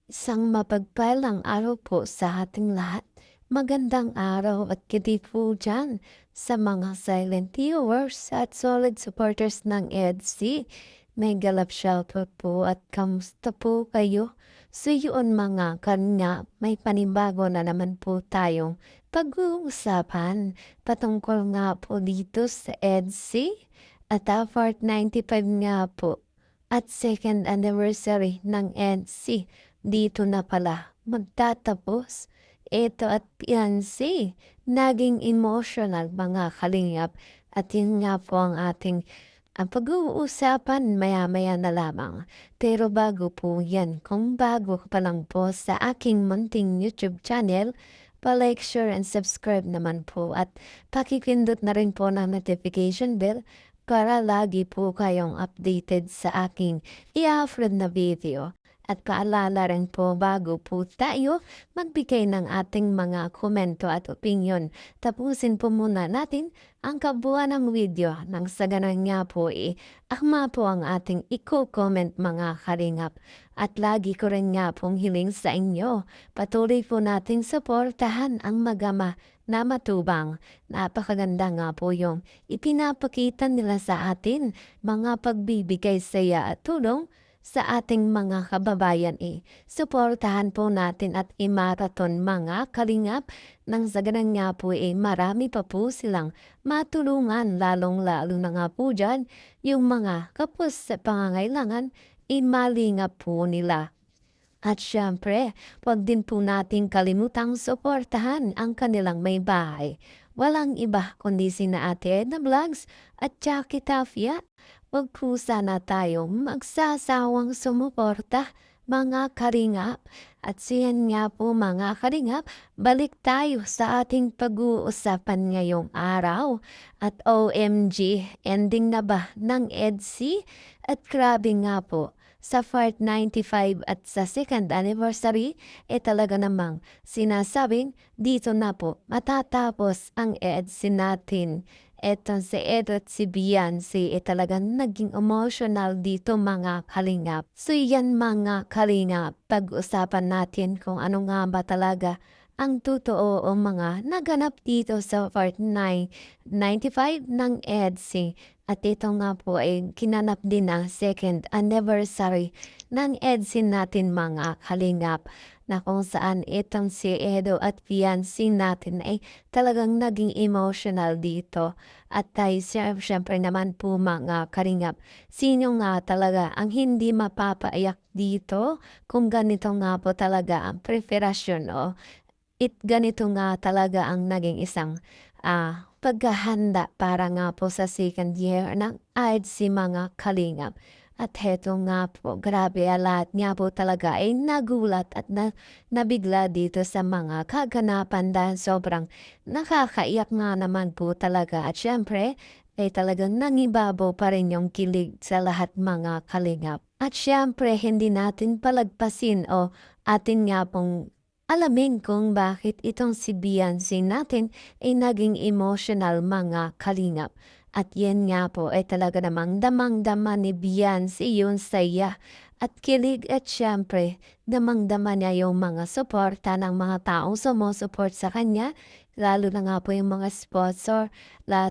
Isang mapagpalang araw po sa ating lahat. Magandang araw at kiti po dyan sa mga silent viewers at solid supporters ng EDC. May galap shoutout po at kamusta po kayo? So yun mga kanya, may panibago na naman po tayong pag-uusapan patungkol nga po dito sa EDC at part 95 nga po at second anniversary ng EDC dito na pala magtatapos. Ito at fiancé, naging emotional mga kalingap at yun nga po ang ating ang pag-uusapan maya-maya na lamang. Pero bago po yan, kung bago ka pa lang po sa aking munting YouTube channel, pa-like, share, and subscribe naman po at pakipindot na rin po ng notification bell para lagi po kayong updated sa aking i-upload na video. At paalala rin po bago po tayo magbigay ng ating mga komento at opinyon. Tapusin po muna natin ang kabuuan ng video nang sa ganun nga po akma po ang ating i-comment mga kalingap. At lagi ko rin nga pong hiling sa inyo. Patuloy po nating suportahan ang magama na matubang. Napakaganda nga po yung ipinapakita nila sa atin mga pagbibigay saya at tulong sa ating mga kababayan suportahan po natin at imaraton mga kalingap nang sa ganun nga po marami pa po silang matulungan lalong-lalo na nga po dyan yung mga kapos sa pangangailangan malingap po nila. At syempre, wag din po nating kalimutang suportahan ang kanilang may bahay. Walang iba kundi sina Ate Edna Vlogs at Jackie Tafia. Wag po sana tayong magsasawang sumuporta mga karingap. At siyan nga po mga karingap, balik tayo sa ating pag-uusapan ngayong araw. At OMG, ending na ba ng EDC? At grabe nga po, sa part 95 at sa second anniversary, talaga namang sinasabing dito na po matatapos ang EDC natin. Eto si Ed at si Beyonce talagang naging emotional dito mga kalingap. So yan mga kalingap, pag-usapan natin kung ano nga ba talaga ang totoo o mga naganap dito sa part 95 ng EDC. At ito nga po ay kinanap din ang second anniversary ng EDC natin mga kalingap na kung saan itong si Edo at fiancé natin ay talagang naging emotional dito. At tayo syempre naman po mga karingap, sino nga talaga ang hindi mapapaiyak dito kung ganito nga po talaga ang preferasyon o ganito nga talaga ang naging isang paghahanda para nga po sa second year ng IDC mga kalingap. At heto nga po, grabe lahat nga po talaga ay nagulat at nabigla dito sa mga kaganapan dahil sobrang nakakaiyak nga naman po talaga. At syempre, ay talagang nangibabaw pa rin yung kilig sa lahat mga kalingap. At syempre, hindi natin palagpasin o atin nga pong alamin kung bakit itong si Beyonce natin ay naging emotional mga kalingap. At yan nga po ay talaga namang damang-dama ni Beyonce yung saya at kilig at syempre damang-dama niya yung mga suporta ng mga taong sumusuport sa kanya. Lalo na nga po yung mga sponsor,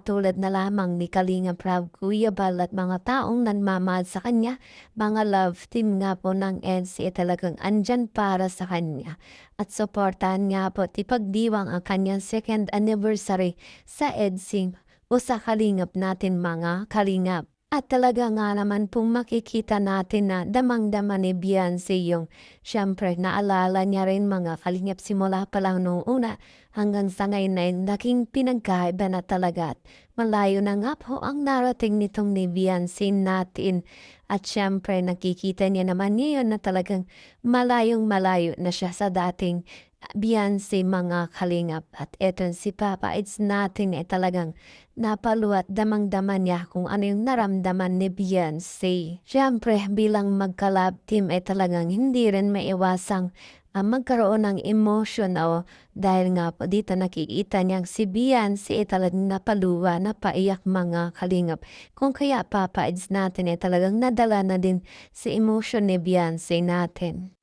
tulad na lamang ni Kalinga Prab, Kuya Bal at mga taong nanmamahal sa kanya. Mga love team nga po ng NC talagang andyan para sa kanya. At suportahan nga po at ipagdiwang ang kanyang second anniversary sa EDC o sa kalingap natin mga kalingap. At talaga nga naman pong makikita natin na damang-dama ni Beyonce yung syempre naalala niya rin mga kalingap simula pa lang noong una hanggang sa ngayon na naging pinagkaiba na talaga at malayo na nga po ang narating nitong ni Beyonce natin. At syempre nakikita niya naman ngayon na talagang malayong malayo na siya sa dating Beyonce mga kalingap. At eto si Papa It's natin talagang napaluat damang-dama niya kung ano yung naramdaman ni Beyonce. Siyempre bilang magka-love team talagang hindi rin maiwasang magkaroon ng emotion dahil nga po dito nakikita niyang si Beyonce talagang napaluwa, napaiyak mga kalingap. Kung kaya Papa It's natin talagang nadala na din si emotion ni Beyonce natin.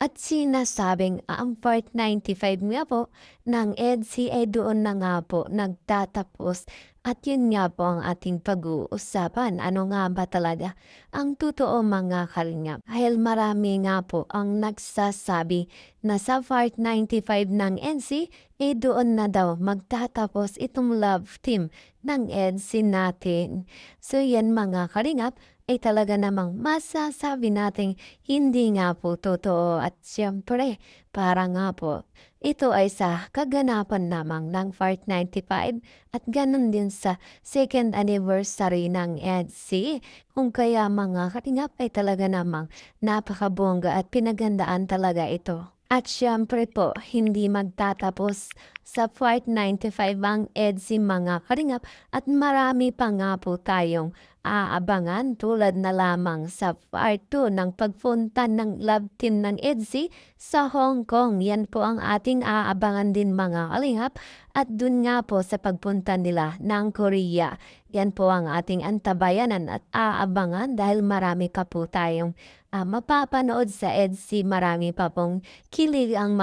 At sinasabing ang part 95 nga po ng EDSI ay doon na nga po nagtatapos. At yun nga po ang ating pag-uusapan. Ano nga ba talaga ang totoo mga kalingap? Dahil marami nga po ang nagsasabi na sa part 95 ng EDSI, doon na daw magtatapos itong love team ng EDSI natin. So yan mga kalingap, ay talaga namang masasabi nating hindi nga po totoo at siyempre para nga po ito ay sa kaganapan lamang ng part 95 at ganun din sa second anniversary ng EDSI. Kung kaya mga kalingap ay talaga namang napakabongga at pinagandaan talaga ito. At syempre po, hindi magtatapos sa part 95 ang EDSI mga kalingap at marami pa nga po tayong aabangan tulad na lamang sa part 2 ng pagpunta ng love team ng EDSI sa Hong Kong. Yan po ang ating aabangan din mga kalingap at dun nga po sa pagpunta nila ng Korea. Yan po ang ating antabayanan at aabangan dahil marami ka po tayong mapapanood sa EDSI. Marami pa pong kilig ang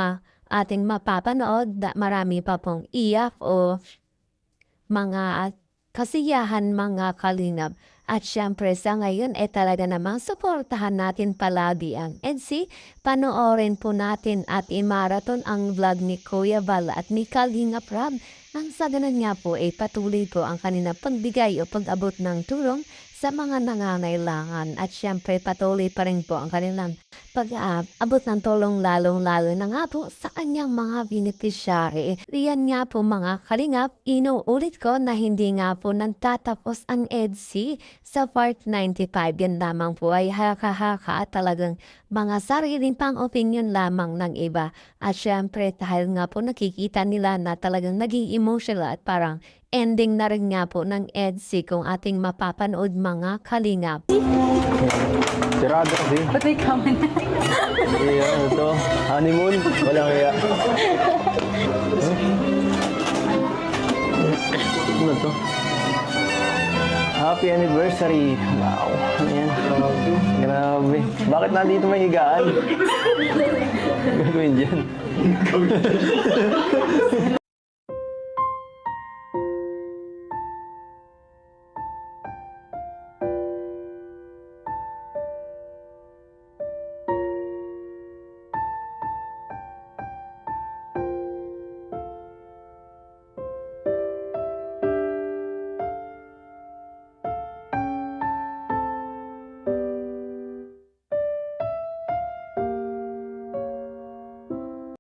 ating mapapanood, marami pa pong iyak o mga kasiyahan mga kalingap. At syempre sa ngayon talaga namang suportahan natin palagi ang EDSI. Panoorin po natin at i-marathon ang vlog ni Kuya Val at ni Kalingap Rob. Ang sa ganun nga po patuloy po ang kanilang pagbigay o pag-abot ng tulong sa mga nangangailangan. At syempre patuloy pa rin po ang kanilang pag-abot ng tulong lalong-lalo na nga po sa kanyang mga beneficiary. Riyan nga po mga kalingap, inuulit ko na hindi nga po nagtatapos ang EDSI sa part 95. Yan lamang po ay haka-haka at talagang mga sariling pang opinion lamang ng iba. At syempre dahil nga po nakikita nila na talagang naging emotional at parang ending na rin nga po ng EDSI kung ating mapapanood mga kalingap. Sirado kasi. Patay kami na. Ano to? Honeymoon? Walang kaya. Ano to? Happy anniversary! Wow! Ano yan? Grabe. Bakit nandito may higaan? Gagawin dyan.